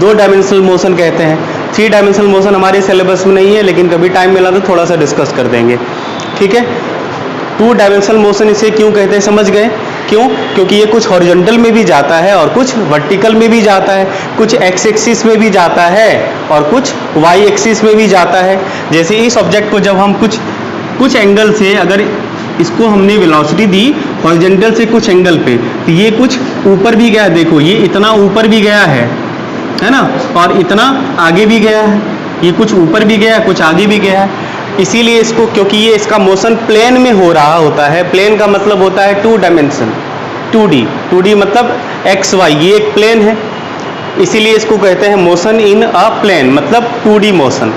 2 dimensional motion कहते हैं। 3 dimensional motion हमारे सिलेबस में नहीं है, लेकिन कभी टाइम मिला तो थोड़ा सा डिस्कस कर देंगे, ठीक है। 2 डायमेंशनल मोशन इसे क्यों कहते हैं, समझ गए क्यों? क्योंकि ये कुछ हॉरिजॉन्टल में भी जाता है और कुछ वर्टिकल में भी जाता है, कुछ एक्स एक्सिस में भी जाता है और कुछ वाई एक्सिस में भी जाता है। जैसे इस ऑब्जेक्ट को जब हम कुछ एंगल से, अगर इसको हमने वेलोसिटी दी हॉरिजॉन्टल से कुछ एंगल पे, तो ये कुछ ऊपर भी गया, देखो ये इतना ऊपर भी गया है ना, और इतना आगे भी गया है, ये कुछ ऊपर भी गया है, कुछ आगे भी गया है। इसीलिए इसको, क्योंकि ये इसका मोशन प्लेन में हो रहा होता है, प्लेन का मतलब होता है 2 डायमेंशन, 2D मतलब एक्स वाई, ये एक प्लेन है, इसीलिए इसको कहते हैं मोशन इन अ प्लेन, मतलब 2D मोशन।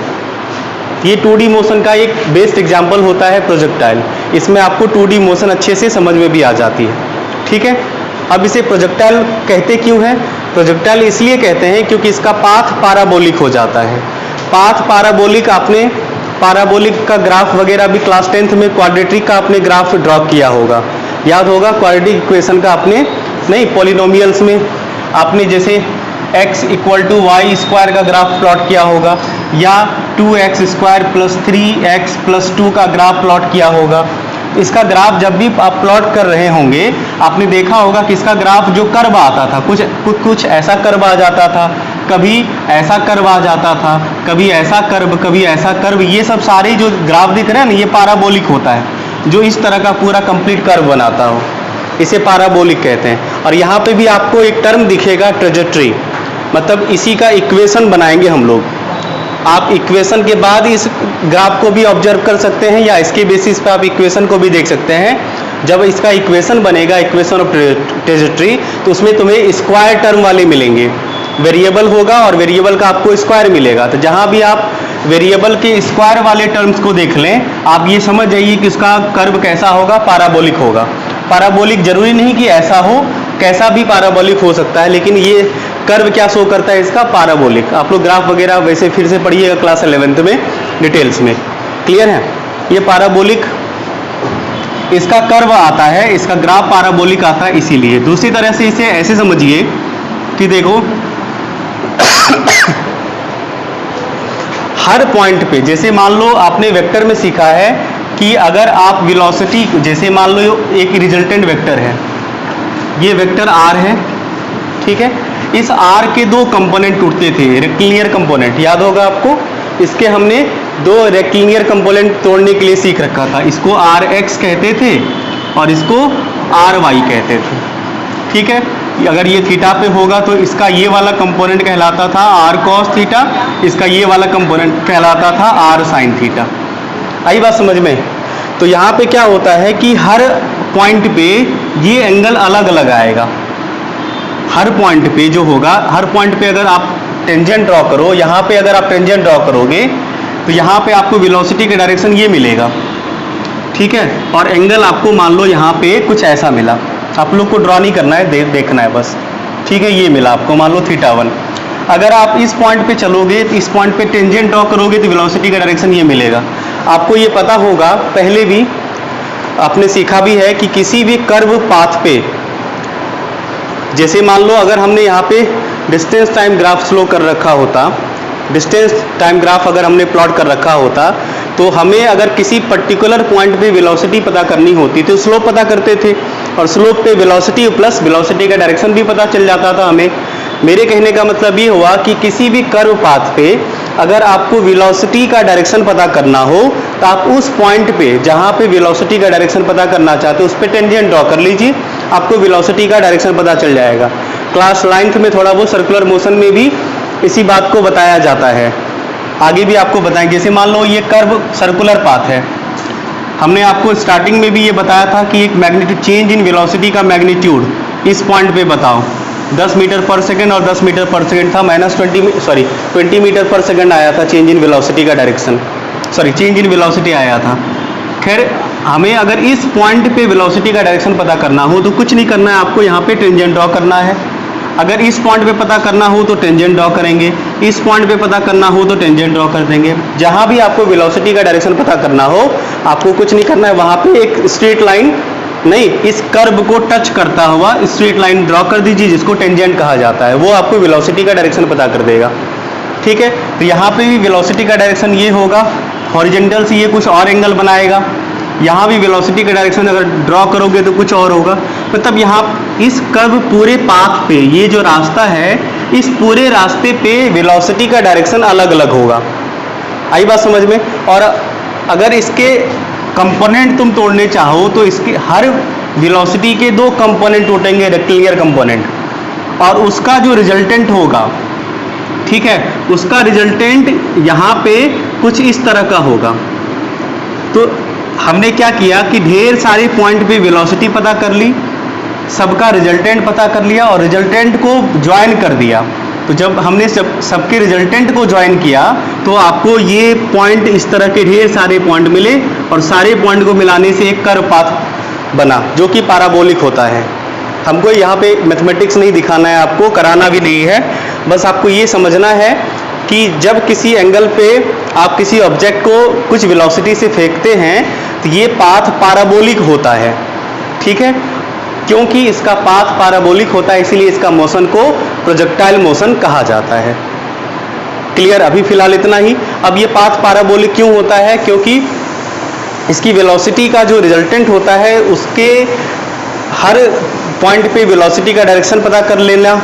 ये 2D मोशन का एक बेस्ट एग्जाम्पल होता है प्रोजेक्टाइल। इसमें आपको 2D मोशन अच्छे से समझ में भी आ जाती है, ठीक है। अब इसे प्रोजेक्टाइल कहते क्यों है? प्रोजेक्टाइल इसलिए कहते हैं क्योंकि इसका पाथ पाराबोलिक हो जाता है। पाथ पाराबोलिक, आपने पाराबोलिक का ग्राफ वगैरह भी क्लास 10th में क्वाड्रेटिक का आपने ग्राफ ड्रॉ किया होगा, याद होगा। क्वाड्रेटिक इक्वेशन का आपने नहीं, पॉलिनोमियल्स में आपने जैसे x = y² का ग्राफ प्लॉट किया होगा, या 2x² + 3x + 2 का ग्राफ प्लॉट किया होगा। इसका ग्राफ जब भी आप प्लॉट कर रहे होंगे, आपने देखा होगा कि इसका ग्राफ जो कर्व आता था, कुछ ऐसा कर्व आ जाता था, कभी ऐसा कर्व आ जाता था, कभी ऐसा कर्व, कभी ऐसा कर्व। ये सब सारे जो ग्राफ दिख रहे हैं ना, ये पाराबोलिक होता है, जो इस तरह का पूरा कंप्लीट कर्व बनाता हो, इसे पाराबोलिक कहते हैं। और यहाँ पे भी आपको एक टर्म दिखेगा ट्रेजेक्टरी, मतलब इसी का इक्वेशन बनाएंगे हम लोग। आप इक्वेशन के बाद इस ग्राफ को भी ऑब्जर्व कर सकते हैं, या इसके बेसिस पे आप इक्वेशन को भी देख सकते हैं। जब इसका इक्वेशन बनेगा, इक्वेशन ऑफ ट्रेजेक्टरी, तो उसमें तुम्हें स्क्वायर टर्म वाले मिलेंगे, वेरिएबल होगा और वेरिएबल का आपको स्क्वायर मिलेगा। तो जहाँ भी आप वेरिएबल के स्क्वायर वाले टर्म्स को देख लें, आप ये समझ जाइए कि उसका कर्व कैसा होगा, पाराबोलिक होगा। पाराबोलिक जरूरी नहीं कि ऐसा हो, कैसा भी पाराबोलिक हो सकता है, लेकिन ये कर्व क्या शो करता है, इसका पाराबोलिक। आप लोग ग्राफ वगैरह वैसे फिर से पढ़िएगा क्लास 11th में डिटेल्स में, क्लियर है। ये पाराबोलिक, इसका कर्व आता है, इसका ग्राफ पाराबोलिक आता है, इसीलिए। दूसरी तरह से इसे ऐसे समझिए कि देखो हर पॉइंट पे, जैसे मान लो आपने वेक्टर में सीखा है कि अगर आप वेलोसिटी, जैसे मान लो एक रिजल्टेंट वेक्टर है, ये वेक्टर r है, ठीक है। इस r के 2 कंपोनेंट टूटते थे, रेक्टिलिनियर कंपोनेंट, याद होगा आपको। इसके हमने 2 रेक्टिलिनियर कंपोनेंट तोड़ने के लिए सीख रखा था। इसको rx कहते थे और इसको ry कहते थे, ठीक है। अगर ये थीटा पे होगा तो इसका ये वाला कंपोनेंट कहलाता था r cos थीटा, इसका ये वाला कंपोनेंट कहलाता था r sin थीटा। आई बात समझ में? तो यहाँ पे क्या होता है कि हर पॉइंट पे ये एंगल अलग अलग आएगा। हर पॉइंट पे जो होगा, हर पॉइंट पे अगर आप टेंजेंट ड्रॉ करो, यहाँ पे अगर आप टेंजेंट ड्रॉ करोगे तो यहाँ पे आपको वेलोसिटी का डायरेक्शन ये मिलेगा, ठीक है। और एंगल आपको मान लो यहाँ पे कुछ ऐसा मिला, आप लोग को ड्रॉ नहीं करना है, देखना है बस, ठीक है। ये मिला आपको, मान लो θ1। अगर आप इस पॉइंट पे चलोगे, तो इस पॉइंट पे टेंजेंट ड्रॉ करोगे तो वेलोसिटी का डायरेक्शन ये मिलेगा। आपको ये पता होगा, पहले भी आपने सीखा भी है कि किसी भी कर्व पाथ पे, जैसे मान लो अगर हमने यहाँ पे डिस्टेंस टाइम ग्राफ स्लो कर रखा होता, डिस्टेंस टाइम ग्राफ अगर हमने प्लॉट कर रखा होता, तो हमें अगर किसी पर्टिकुलर पॉइंट पे वेलोसिटी पता करनी होती तो स्लोप पता करते थे, और स्लोप पे वेलोसिटी प्लस वेलोसिटी का डायरेक्शन भी पता चल जाता था हमें। मेरे कहने का मतलब ये हुआ कि किसी भी कर्व पाथ पे अगर आपको वेलोसिटी का डायरेक्शन पता करना हो, तो आप उस पॉइंट पे जहाँ पे वेलोसिटी का डायरेक्शन पता करना चाहते हो, उस पे टेंजेंट ड्रॉ कर लीजिए, आपको वेलोसिटी का डायरेक्शन पता चल जाएगा। क्लास 9th में थोड़ा बहुत सर्कुलर मोशन में भी इसी बात को बताया जाता है, आगे भी आपको बताएं। जैसे मान लो ये कर्व सर्कुलर पाथ है, हमने आपको स्टार्टिंग में भी ये बताया था कि एक मैग्नीट्यूड चेंज इन वेलोसिटी का मैग्नीट्यूड इस पॉइंट पे बताओ, 10 मीटर पर सेकंड और 10 मीटर पर सेकंड था, -20 मीटर पर सेकंड आया था चेंज इन वेलोसिटी का डायरेक्शन, चेंज इन वेलोसिटी आया था। खैर, हमें अगर इस पॉइंट पे वेलोसिटी का डायरेक्शन पता करना हो तो कुछ नहीं करना है, आपको यहाँ पे टेंजेंट ड्रॉ करना है। अगर इस पॉइंट पे पता करना हो तो टेंजेंट ड्रॉ करेंगे, इस पॉइंट पे पता करना हो तो टेंजेंट ड्रॉ कर देंगे। जहाँ भी आपको वेलोसिटी का डायरेक्शन पता करना हो, आपको कुछ नहीं करना है, वहाँ पे एक स्ट्रेट लाइन नहीं, इस कर्व को टच करता हुआ स्ट्रेट लाइन ड्रॉ कर दीजिए जिसको टेंजेंट कहा जाता है, वो आपको वेलोसिटी का डायरेक्शन पता कर देगा। ठीक है, तो यहाँ पे भी वेलोसिटी का डायरेक्शन ये होगा, हॉरिजेंटल से ये कुछ और एंगल बनाएगा, यहाँ भी वेलोसिटी का डायरेक्शन अगर ड्रॉ करोगे तो कुछ और होगा। मतलब यहाँ इस कर्व पूरे पाथ पे, ये जो रास्ता है इस पूरे रास्ते पे वेलोसिटी का डायरेक्शन अलग अलग होगा। आई बात समझ में? और अगर इसके कंपोनेंट तुम तोड़ने चाहो तो इसके हर वेलोसिटी के दो कंपोनेंट टूटेंगे, रेक्टिलिनियर कंपोनेंट, और उसका जो रिजल्टेंट होगा, ठीक है, उसका रिजल्टेंट यहाँ पे कुछ इस तरह का होगा। तो हमने क्या किया कि ढेर सारे पॉइंट पे वेलोसिटी पता कर ली, सबका रिजल्टेंट पता कर लिया और रिजल्टेंट को ज्वाइन कर दिया। तो जब हमने सबके रिजल्टेंट को ज्वाइन किया तो आपको ये पॉइंट, इस तरह के ढेर सारे पॉइंट मिले और सारे पॉइंट को मिलाने से एक कर्व पाथ बना जो कि पैराबोलिक होता है। हमको यहाँ पे मैथमेटिक्स नहीं दिखाना है, आपको कराना भी नहीं है, बस आपको ये समझना है कि जब किसी एंगल पे आप किसी ऑब्जेक्ट को कुछ वेलोसिटी से फेंकते हैं तो ये पाथ पैराबोलिक होता है। ठीक है, क्योंकि इसका पाथ पैराबोलिक होता है इसीलिए इसका मोशन को प्रोजेक्टाइल मोशन कहा जाता है। क्लियर? अभी फिलहाल इतना ही। अब ये पाथ पैराबोलिक क्यों होता है? क्योंकि इसकी वेलोसिटी का जो रिजल्टेंट होता है उसके हर पॉइंट पे वेलोसिटी का डायरेक्शन पता कर लेना,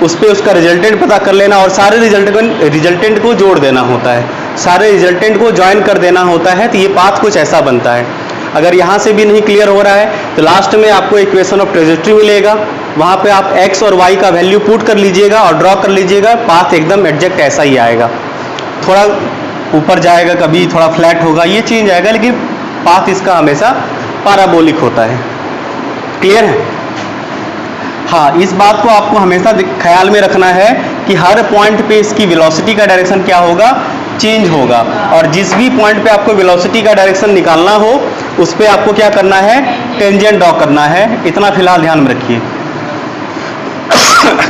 उस पर उसका रिजल्टेंट पता कर लेना और सारे रिजल्टेंट को जोड़ देना होता है, सारे रिजल्टेंट को ज्वाइन कर देना होता है। तो ये पाथ कुछ ऐसा बनता है। अगर यहाँ से भी नहीं क्लियर हो रहा है तो लास्ट में आपको इक्वेशन ऑफ ट्रेजेक्टरी मिलेगा, वहाँ पे आप x और y का वैल्यू पुट कर लीजिएगा और ड्रॉ कर लीजिएगा, पाथ एकदम एग्जैक्ट ऐसा ही आएगा। थोड़ा ऊपर जाएगा, कभी थोड़ा फ्लैट होगा, ये चेंज आएगा, लेकिन पाथ इसका हमेशा पैराबोलिक होता है। क्लियर है? हाँ, इस बात को आपको हमेशा ख्याल में रखना है कि हर पॉइंट पे इसकी वेलोसिटी का डायरेक्शन क्या होगा, चेंज होगा, और जिस भी पॉइंट पे आपको वेलोसिटी का डायरेक्शन निकालना हो उस पे आपको क्या करना है, टेंजेंट ड्रॉ करना है। इतना फिलहाल ध्यान में रखिए।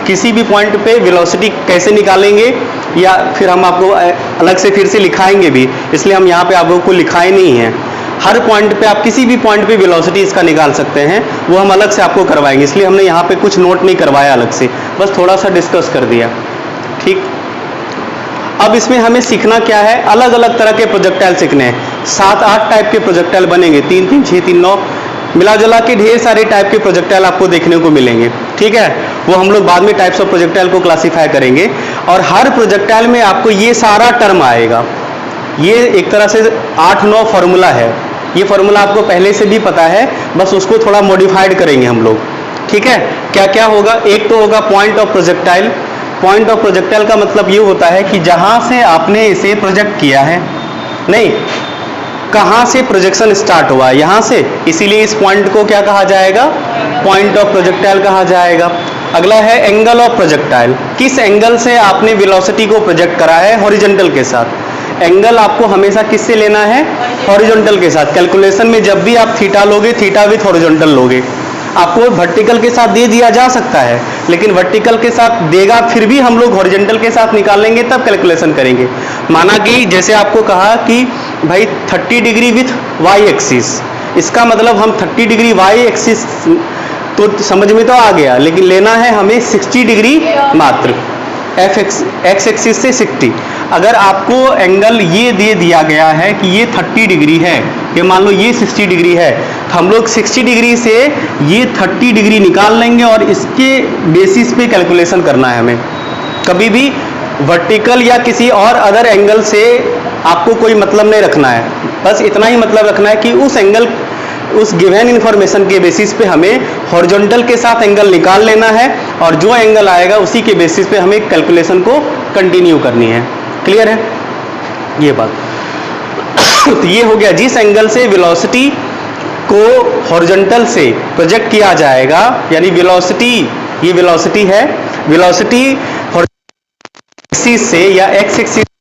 किसी भी पॉइंट पे वेलोसिटी कैसे निकालेंगे या फिर हम आपको अलग से फिर से लिखाएंगे भी, इसलिए हम यहाँ पे आप लोगों को लिखाए नहीं है। हर पॉइंट पे आप किसी भी पॉइंट पे वेलोसिटी इसका निकाल सकते हैं, वो हम अलग से आपको करवाएंगे, इसलिए हमने यहाँ पे कुछ नोट नहीं करवाया अलग से, बस थोड़ा सा डिस्कस कर दिया। ठीक, अब इसमें हमें सीखना क्या है, अलग अलग तरह के प्रोजेक्टाइल सीखने हैं। 7-8 टाइप के प्रोजेक्टाइल बनेंगे, 3 3 6 3 9 मिला जुला के ढेर सारे टाइप के प्रोजेक्टाइल आपको देखने को मिलेंगे। ठीक है, वो हम लोग बाद में टाइप्स ऑफ प्रोजेक्टाइल को क्लासीफाई करेंगे, और हर प्रोजेक्टाइल में आपको ये सारा टर्म आएगा। ये एक तरह से 8-9 फॉर्मूला है, ये फॉर्मूला आपको पहले से भी पता है, बस उसको थोड़ा मॉडिफाइड करेंगे हम लोग। ठीक है, क्या क्या होगा? एक तो होगा point of projectile. Point of projectile का मतलब ये होता है कि जहां से आपने इसे प्रोजेक्ट किया है, नहीं, कहां से प्रोजेक्शन स्टार्ट हुआ है, यहां से, इसीलिए इस पॉइंट को क्या कहा जाएगा, पॉइंट ऑफ प्रोजेक्टाइल कहा जाएगा। अगला है एंगल ऑफ प्रोजेक्टाइल, किस एंगल से आपने वेलोसिटी को प्रोजेक्ट करा है, हॉरिजॉन्टल के साथ। एंगल आपको हमेशा किससे लेना है, हॉरिजॉन्टल के साथ। कैलकुलेशन में जब भी आप थीटा लोगे, थीटा विथ हॉरिजॉन्टल लोगे। आपको वर्टिकल के साथ दे दिया जा सकता है, लेकिन वर्टिकल के साथ देगा फिर भी हम लोग हॉरिजॉन्टल के साथ निकालेंगे, तब कैलकुलेशन करेंगे। माना कि जैसे आपको कहा कि भाई 30 डिग्री विथ वाई एक्सिस, इसका मतलब हम 30 डिग्री वाई एक्सिस तो समझ में तो आ गया, लेकिन लेना है हमें 60 डिग्री मात्र, एक्स एक्सिस से 60। अगर आपको एंगल ये दे दिया गया है कि ये 30 डिग्री है, ये मान लो ये 60 डिग्री है, तो हम लोग 60 डिग्री से ये 30 डिग्री निकाल लेंगे और इसके बेसिस पे कैलकुलेशन करना है हमें। कभी भी वर्टिकल या किसी और अदर एंगल से आपको कोई मतलब नहीं रखना है, बस इतना ही मतलब रखना है कि उस एंगल, उस गिवन इंफॉर्मेशन के बेसिस पे हमें हॉरिजॉन्टल के साथ एंगल निकाल लेना है, और जो एंगल आएगा उसी के बेसिस पे हमें कैलकुलेशन को कंटिन्यू करनी है। क्लियर है ये बात? तो ये हो गया, जिस एंगल से वेलोसिटी को हॉरिजॉन्टल से प्रोजेक्ट किया जाएगा, यानी वेलोसिटी, ये वेलोसिटी है, वेलोसिटी एक्सिस से या एक्स एक्सिस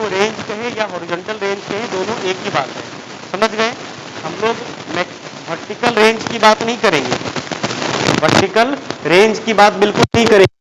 इसको रेंज कहे या हॉरिजॉन्टल रेंज कहे, दोनों एक ही बात है। समझ गए? हम लोग वर्टिकल रेंज की बात नहीं करेंगे, वर्टिकल रेंज की बात बिल्कुल नहीं करेंगे।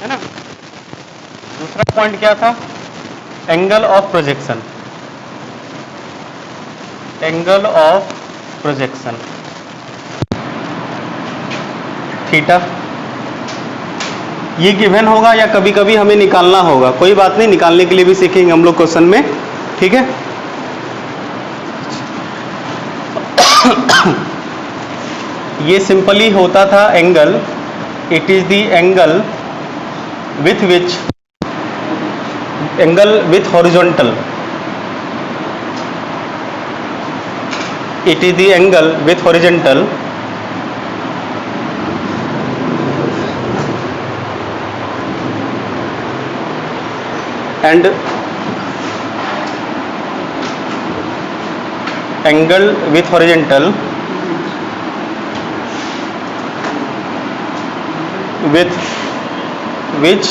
है ना? दूसरा पॉइंट क्या था? Angle of projection, angle of projection theta. ये गिवन होगा या कभी कभी हमें निकालना होगा, कोई बात नहीं, निकालने के लिए भी सीखेंगे हम लोग क्वेश्चन में, ठीक है? ये सिंपली होता था angle, it is the angle with which, angle with horizontal, it is the angle with horizontal and angle with horizontal with which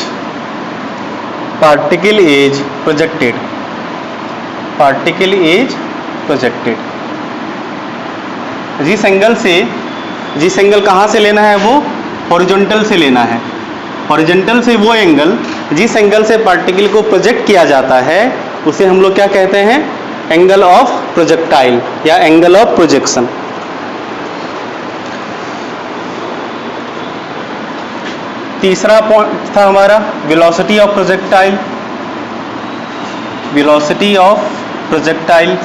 particle is projected, particle is projected। जिस एंगल से, जिस angle कहाँ से लेना है, वो हॉरिजॉन्टल से लेना है। हॉरिजॉन्टल से वो एंगल जिस एंगल से पार्टिकल को प्रोजेक्ट किया जाता है उसे हम लोग क्या कहते हैं, एंगल ऑफ प्रोजेक्टाइल या एंगल ऑफ प्रोजेक्शन। तीसरा पॉइंट था हमारा velocity of projectile. Velocity of projectile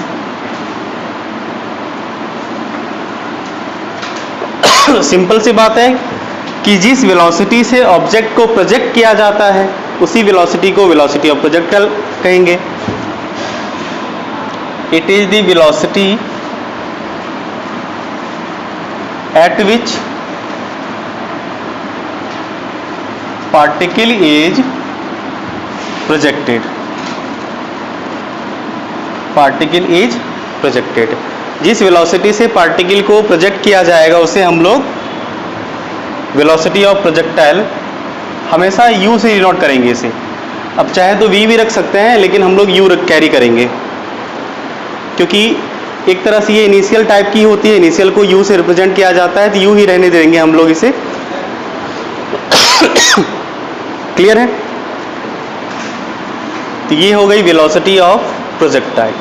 simple सी बात है कि जिस वेलोसिटी से ऑब्जेक्ट को प्रोजेक्ट किया जाता है उसी वेलोसिटी को वेलोसिटी ऑफ प्रोजेक्टाइल कहेंगे। It is the velocity at which particle is projected, particle is projected. जिस वेलोसिटी से पार्टिकल को प्रोजेक्ट किया जाएगा उसे हम लोग वेलोसिटी ऑफ प्रोजेक्टाइल, हमेशा u से डिनोट करेंगे इसे। अब चाहे तो v भी रख सकते हैं लेकिन हम लोग u कैरी करेंगे क्योंकि एक तरह से ये इनिशियल टाइप की होती है, इनिशियल को u से रिप्रेजेंट किया जाता है तो u ही रहने देंगे हम लोग इसे। क्लियर है? तो ये हो गई वेलोसिटी ऑफ प्रोजेक्टाइल।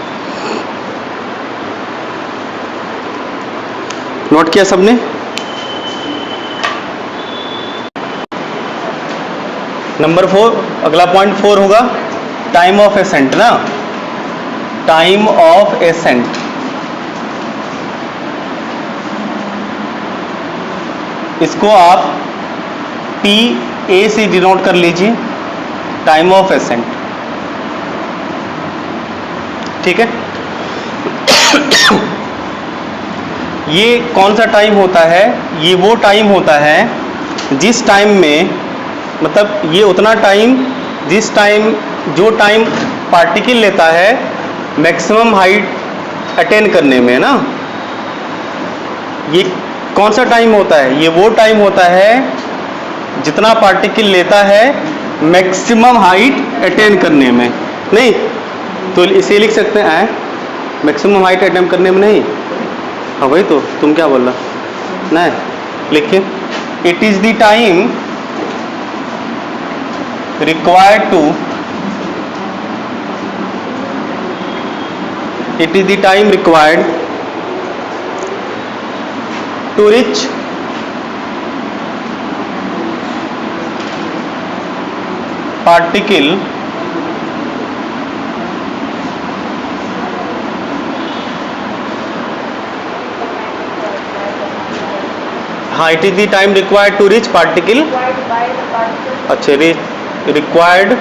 नोट किया सबने? नंबर 4, अगला पॉइंट 4 होगा टाइम ऑफ एसेंट ना, टाइम ऑफ एसेंट। इसको आप PA से डिनोट कर लीजिए, टाइम ऑफ एसेंट। ठीक है? ये कौन सा टाइम होता है? ये वो टाइम होता है जिस टाइम में, मतलब ये उतना टाइम जिस टाइम, जो टाइम पार्टिकल लेता है मैक्सिमम हाइट अटेन करने में ना, ये कौन सा टाइम होता है? ये वो टाइम होता है जितना पार्टिकल लेता है मैक्सिमम हाइट अटेन करने में। नहीं तो इसे लिख सकते हैं मैक्सिमम हाइट अटेन करने में। नहीं, हाँ भाई, तो तुम क्या बोल रहा? नहीं लिखिए, it is the time required to, it is the time required to reach particle हाँ, it is the time required to reach particle, अच्छा, required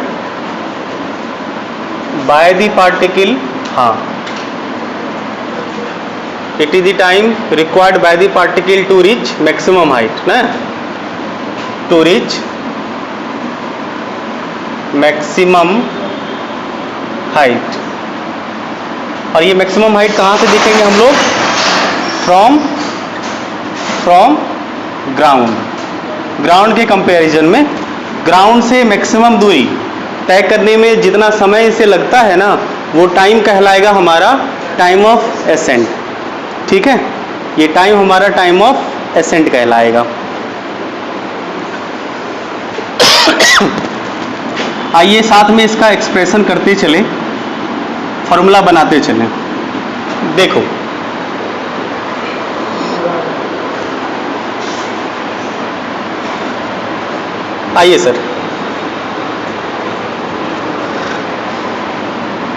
by the particle, हाँ, it is the time required by the particle to reach maximum height ना, to reach maximum height। और ये maximum height कहाँ से देखेंगे हम लोग? फ्रॉम ग्राउंड के कंपैरिजन में ग्राउंड से मैक्सिमम दूरी तय करने में जितना समय इसे लगता है ना, वो टाइम कहलाएगा हमारा टाइम ऑफ एसेंट। ठीक है, ये टाइम हमारा टाइम ऑफ एसेंट कहलाएगा। आइए साथ में इसका एक्सप्रेशन करते चले, फॉर्मूला बनाते चले। देखो, आइए सर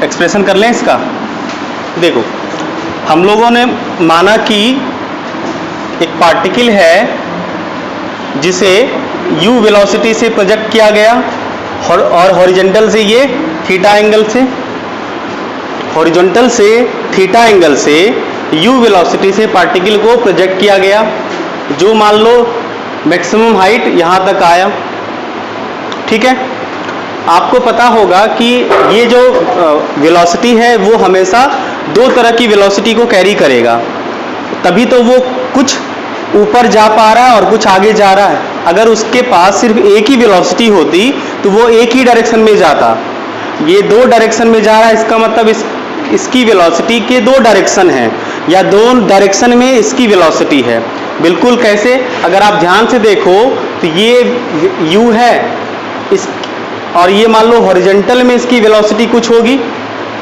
एक्सप्रेशन कर लें इसका। देखो, हम लोगों ने माना कि एक पार्टिकल है जिसे u वेलोसिटी से प्रोजेक्ट किया गया और हॉरिजॉन्टल से ये थीटा एंगल से, हॉरिजॉन्टल से थीटा एंगल से u वेलोसिटी से पार्टिकल को प्रोजेक्ट किया गया, जो मान लो मैक्सिमम हाइट यहाँ तक आया। ठीक है, आपको पता होगा कि ये जो वेलोसिटी है वो हमेशा दो तरह की वेलोसिटी को कैरी करेगा, तभी तो वो कुछ ऊपर जा पा रहा है और कुछ आगे जा रहा है, अगर उसके पास सिर्फ एक ही वेलोसिटी होती तो वो एक ही डायरेक्शन में जाता। ये दो डायरेक्शन में जा रहा है, इसका मतलब इसकी वेलोसिटी के दो डायरेक्शन हैं, या दो डायरेक्शन में इसकी वेलोसिटी है। बिल्कुल कैसे, अगर आप ध्यान से देखो तो ये u है इस, और ये मान लो हॉरिजॉन्टल में इसकी वेलोसिटी कुछ होगी,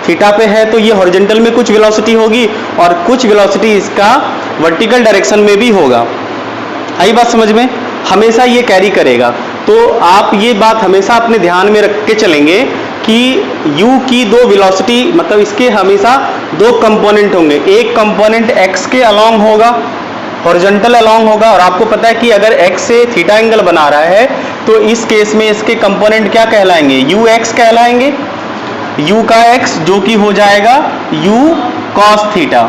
थीटा पे है तो ये हॉरिजॉन्टल में कुछ वेलोसिटी होगी और कुछ वेलोसिटी इसका वर्टिकल डायरेक्शन में भी होगा। आई बात समझ में? हमेशा ये कैरी करेगा। तो आप ये बात हमेशा अपने ध्यान में रख के चलेंगे कि u की दो वेलोसिटी, मतलब इसके हमेशा दो कंपोनेंट होंगे। एक कंपोनेंट x के अलोंग होगा, हॉरिजॉन्टल अलोंग होगा, और आपको पता है कि अगर x से थीटा एंगल बना रहा है तो इस केस में इसके कंपोनेंट क्या कहलाएंगे? ux कहलाएंगे। u का x जो कि हो जाएगा u cos थीटा।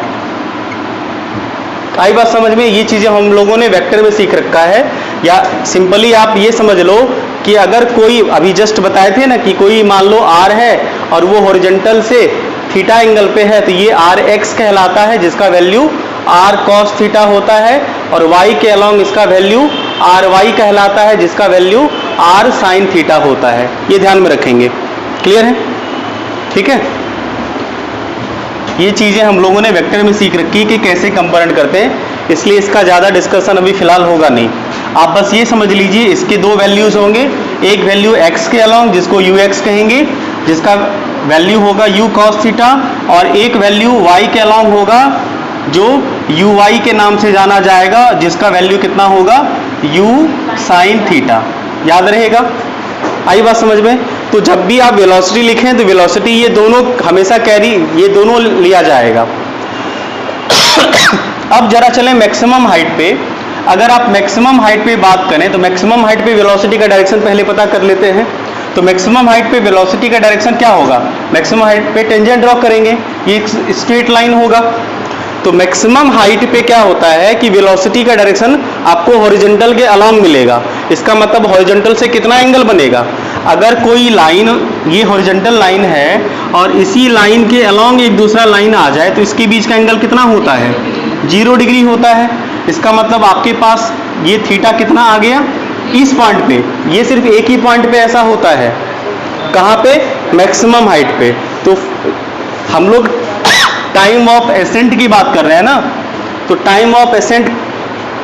आई बात समझ में? ये चीजें हम लोगों ने वेक्टर में सीख रखा है। या सिंपली आप ये समझ लो कि अगर कोई, अभी जस्ट बताए थे ना कि कोई मान लो r है और वो हॉरिजॉन्टल से थीटा एंगल पे है तो ये rx कहलाता है, जिसका वैल्यू r cos थीटा होता है, और y के अलोंग इसका वैल्यू ry कहलाता है, जिसका वैल्यू r sin थीटा होता है। ये ध्यान में रखेंगे। क्लियर है? ठीक है, ये चीजें हम लोगों ने वेक्टर में सीख रखी कि कैसे कंपोनेंट करते हैं, इसलिए इसका ज्यादा डिस्कशन अभी फिलहाल होगा नहीं। आप बस ये समझ लीजिए इसके दो वैल्यूज होंगे, एक वैल्यू x के अलोंग जिसको ux कहेंगे, जिसका वैल्यू होगा u cos थीटा, और एक वैल्यू y के अलोंग होगा जो uy के नाम से जाना जाएगा, जिसका वैल्यू कितना होगा? u sin theta. याद रहेगा? आई बात समझ में? तो जब भी आप वेलोसिटी लिखें तो वेलोसिटी ये दोनों हमेशा कैरी, ये दोनों लिया जाएगा। अब जरा चलें मैक्सिमम हाइट पे। अगर आप मैक्सिमम हाइट पे बात करें तो मैक्सिमम हाइट पे वेलोसिटी का डायरेक्शन पहले पता कर लेते हैं। तो मैक्सिमम हाइट पे वेलोसिटी का डायरेक्शन क्या होगा? मैक्सिमम हाइट पे टेंजेंट ड्रॉ करेंगे, ये एक स्ट्रेट लाइन होगा। तो मैक्सिमम हाइट पे क्या होता है कि वेलोसिटी का डायरेक्शन आपको हॉरिजॉन्टल के अलोंग मिलेगा। इसका मतलब हॉरिजॉन्टल से कितना एंगल बनेगा? अगर कोई लाइन, ये हॉरिजॉन्टल लाइन है और इसी लाइन के अलोंग एक दूसरा लाइन आ जाए तो इसके बीच का एंगल कितना होता है? 0 डिग्री होता है। इसका मतलब आपके पास ये थीटा कितना आ गया? इस पॉइंट पे। ये सिर्फ एक ही पॉइंट पे ऐसा होता है। कहाँ पे? मैक्सिमम हाइट पे। तो हम लोग टाइम ऑफ एसेंट की बात कर रहे हैं ना, तो टाइम ऑफ एसेंट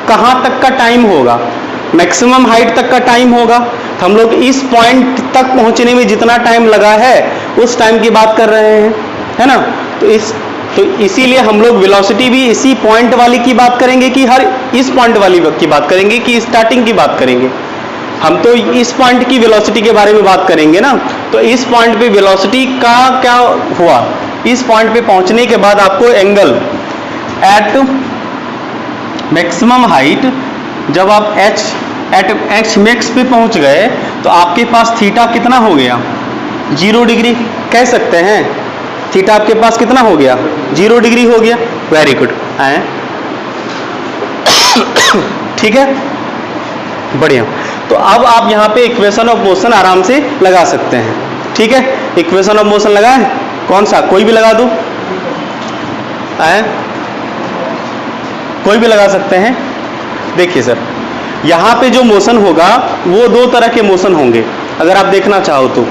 कहाँ तक का टाइम होगा? मैक्सिमम हाइट तक का टाइम होगा। तो हम लोग इस पॉइंट तक पहुंचने में जितना टाइम लगा है उस टाइम की बात कर रहे हैं, है ना? तो इसीलिए हम लोग वेलोसिटी भी इसी पॉइंट वाली की बात करेंगे कि हर इस पॉइंट वाली की बात करेंगे कि स्टार्टिंग की बात करेंगे? हम तो इस पॉइंट की वेलोसिटी के बारे में बात करेंगे ना। तो इस पॉइंट पे वेलोसिटी का क्या हुआ? इस पॉइंट पे पहुंचने के बाद आपको एंगल एट मैक्सिमम हाइट, जब आप एच मैक्स पे पहुंच गए तो आपके पास थीटा कितना हो गया? 0 डिग्री कह सकते हैं। थीटा आपके पास कितना हो गया? 0 डिग्री हो गया। वेरी गुड, ठीक है, बढ़िया। तो अब आप यहाँ पे इक्वेशन ऑफ मोशन आराम से लगा सकते हैं। ठीक है, इक्वेशन ऑफ मोशन लगाएं, कौन सा? कोई भी लगा दो, कोई भी लगा सकते हैं। देखिए सर, यहाँ पे जो मोशन होगा वो दो तरह के मोशन होंगे, अगर आप देखना चाहो तो।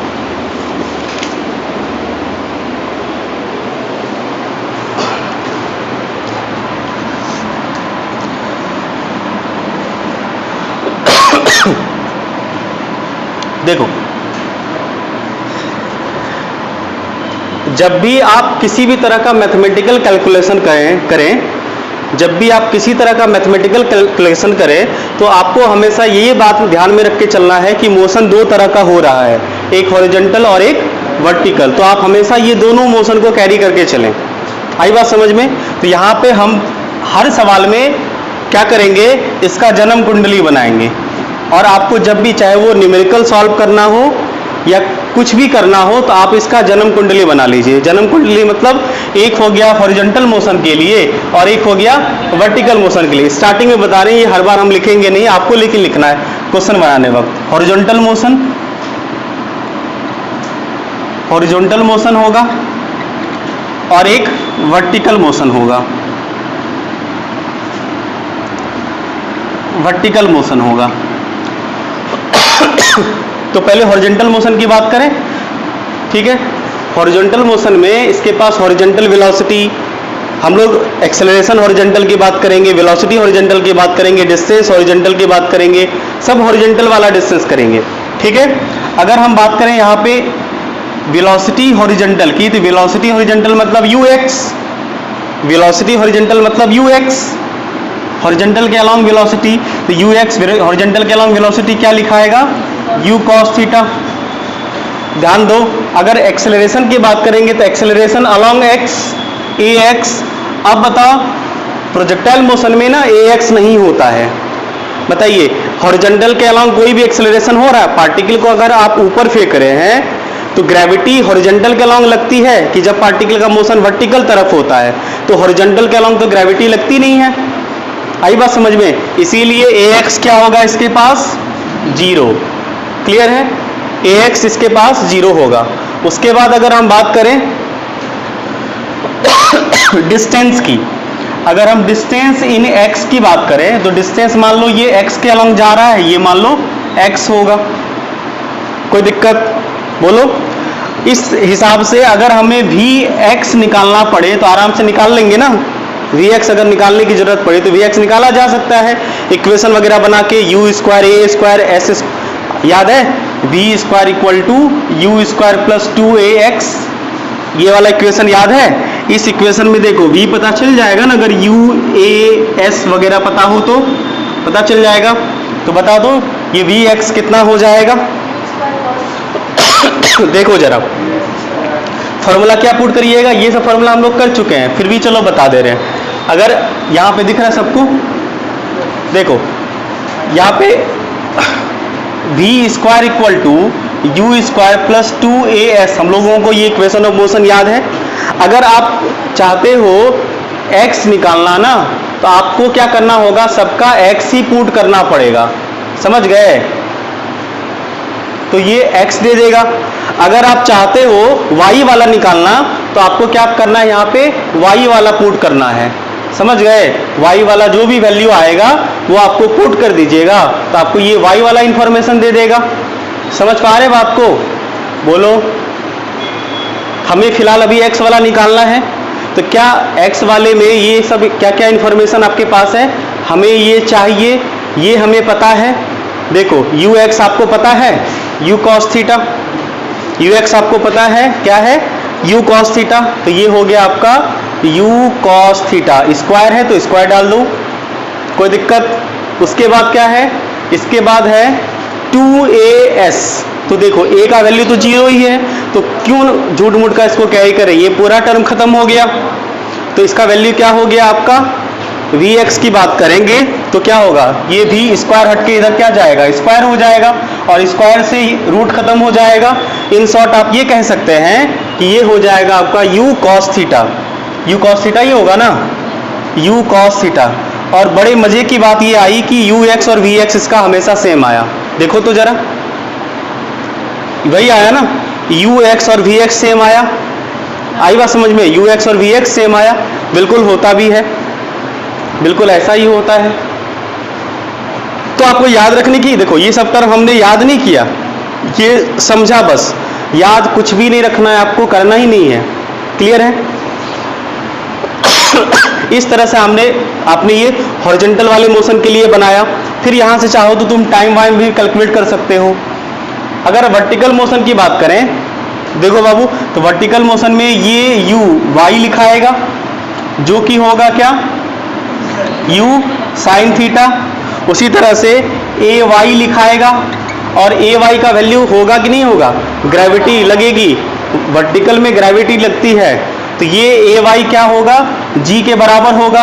देखो, जब भी आप किसी भी तरह का मैथमेटिकल कैलकुलेशन करें, जब भी आप किसी तरह का मैथमेटिकल कैलकुलेशन करें तो आपको हमेशा ये बात ध्यान में रख के चलना है कि मोशन दो तरह का हो रहा है, एक हॉरिजॉन्टल और एक वर्टिकल। तो आप हमेशा ये दोनों मोशन को कैरी करके चलें। आई बात समझ में? तो यहाँ पे हम हर सवाल में क्या करेंगे? इसका जन्म कुंडली बनाएंगे, और आपको जब भी चाहे वो न्यूमेरिकल सॉल्व करना हो या कुछ भी करना हो तो आप इसका जन्म कुंडली बना लीजिए। जन्म कुंडली मतलब एक हो गया हॉरिजॉन्टल मोशन के लिए और एक हो गया वर्टिकल मोशन के लिए। स्टार्टिंग में बता रहे हैं, ये हर बार हम लिखेंगे नहीं, आपको लेकिन लिखना है क्वेश्चन बनाने वक्त। हॉरिजॉन्टल मोशन होगा और एक वर्टिकल मोशन होगा। वर्टिकल मोशन होगा, तो पहले हॉरिजॉन्टल मोशन की बात करें, ठीक है। हॉरिजॉन्टल मोशन में इसके पास हॉरिजॉन्टल वेलोसिटी, हम लोग एक्सेलरेशन हॉरिजॉन्टल की बात करेंगे, वेलोसिटी हॉरिजॉन्टल की बात करेंगे, डिस्टेंस हॉरिजॉन्टल की बात करेंगे, सब हॉरिजॉन्टल वाला डिस्टेंस करेंगे, ठीक है। अगर हम बात करें यहाँ पे वेलोसिटी हॉरिजॉन्टल की, तो वेलोसिटी हॉरिजॉन्टल मतलब ux, वेलोसिटी हॉरिजॉन्टल मतलब ux, हॉरिजॉन्टल के अलोंग वेलोसिटी, तो ux हॉरिजॉन्टल के अलोंग वेलोसिटी क्या लिखाएगा, u cos थीटा। ध्यान दो, अगर एक्सेलरेशन की बात करेंगे तो एक्सेलरेशन अलोंग x ax। अब बताओ प्रोजेक्टाइल मोशन में ना ax नहीं होता है, बताइए हॉरिजॉन्टल के अलोंग कोई भी एक्सेलरेशन हो रहा है, पार्टिकल को अगर आप ऊपर फेंक रहे हैं तो ग्रेविटी हॉरिजॉन्टल के अलोंग लगती है कि जब पार्टिकल का मोशन वर्टिकल तरफ होता है, तो हॉरिजॉन्टल के अलोंग तो ग्रेविटी लगती नहीं है। आई बात समझ में, इसीलिए ax क्या होगा इसके पास, 0। क्लियर है, ax इसके पास 0 होगा। उसके बाद अगर हम बात करें डिस्टेंस की, अगर हम डिस्टेंस इन x की बात करें तो डिस्टेंस मान लो ये x के अलोंग जा रहा है, ये मान लो x होगा, कोई दिक्कत बोलो। इस हिसाब से अगर हमें vx निकालना पड़े तो आराम से निकाल लेंगे ना, vx अगर निकालने की जरूरत पड़े तो vx निकाला जा सकता है, इक्वेशन वगैरह बना के u square a square s, याद है v square equal to u square plus 2ax, ये वाला इक्वेशन याद है। इस इक्वेशन में देखो v पता चल जाएगा ना, अगर u a s वगैरह पता हो तो पता चल जाएगा। तो बता दो ये vx कितना हो जाएगा, देखो जरा फॉर्मूला क्या पुट करिएगा, ये सब फॉर्मूला हम लोग कर चुके हैं, फिर भी चलो बता दे रहे हैं। अगर यहाँ पे दिख रहा है सबको, देखो यहाँ पे v square equal to u square plus 2as, हम लोगों को ये इक्वेशन ऑफ मोशन याद है। अगर आप चाहते हो x निकालना ना, तो आपको क्या करना होगा, सबका x ही पुट करना पड़ेगा, समझ गए। तो ये x दे देगा। अगर आप चाहते हो y वाला निकालना, तो आपको क्या करना है, यहाँ पे y वाला पुट करना है, समझ गए। y वाला जो भी वैल्यू आएगा वो आपको पुट कर दीजिएगा, तो आपको ये y वाला इंफॉर्मेशन दे देगा। समझ पा रहे बात को, बोलो। हमें फिलहाल अभी x वाला निकालना है, तो क्या x वाले में ये सब क्या क्या इंफॉर्मेशन आपके पास है, हमें ये चाहिए, ये हमें पता है। देखो ux आपको पता है, u cos थीटा, ux आपको पता है क्या है, u cos थीटा, तो ये हो गया आपका u cos थीटा, स्क्वायर है तो स्क्वायर डाल दो, कोई दिक्कत। उसके बाद क्या है, इसके बाद है 2as, तो देखो a का वैल्यू तो 0 ही है, तो क्यों झूठ मूठ का इसको कैरी करें, ये पूरा टर्म खत्म हो गया, तो इसका वैल्यू क्या हो गया आपका, vx की बात करेंगे तो क्या होगा, ये भी स्क्वायर हट के इधर क्या जाएगा, स्क्वायर हो जाएगा, और स्क्वायर से रूट खत्म हो जाएगा। इन शॉर्ट आप ये कह सकते हैं कि ये हो जाएगा आपका u cos theta, u cos theta ये होगा ना, u cos थीटा। और बड़े मजे की बात ये आई कि ux और vx इसका हमेशा सेम आया, देखो तो जरा, वही आया ना, ux और vx सेम आया, आई बात समझ में, ux और vx सेम आया, बिल्कुल होता भी है, बिल्कुल ऐसा ही होता है। तो आपको याद रखने की, देखो ये सब टर्म हमने याद नहीं किया, ये समझा बस, याद कुछ भी नहीं रखना है आपको, करना ही नहीं है, क्लियर है। इस तरह से आपने ये हॉरिजॉन्टल वाले मोशन के लिए बनाया। फिर यहां से चाहो तो तुम टाइम वाइम भी कैलकुलेट कर सकते हो। अगर वर्टिकल मोशन की बात करें, देखो बाबू, तो वर्टिकल मोशन में ये u y लिखाएगा, जो कि होगा क्या, u sin थीटा। उसी तरह से a y लिखाएगा, और a y का वैल्यू होगा कि नहीं होगा, ग्रेविटी लगेगी, वर्टिकल में ग्रेविटी लगती है, तो ये a y क्या होगा, g के बराबर होगा।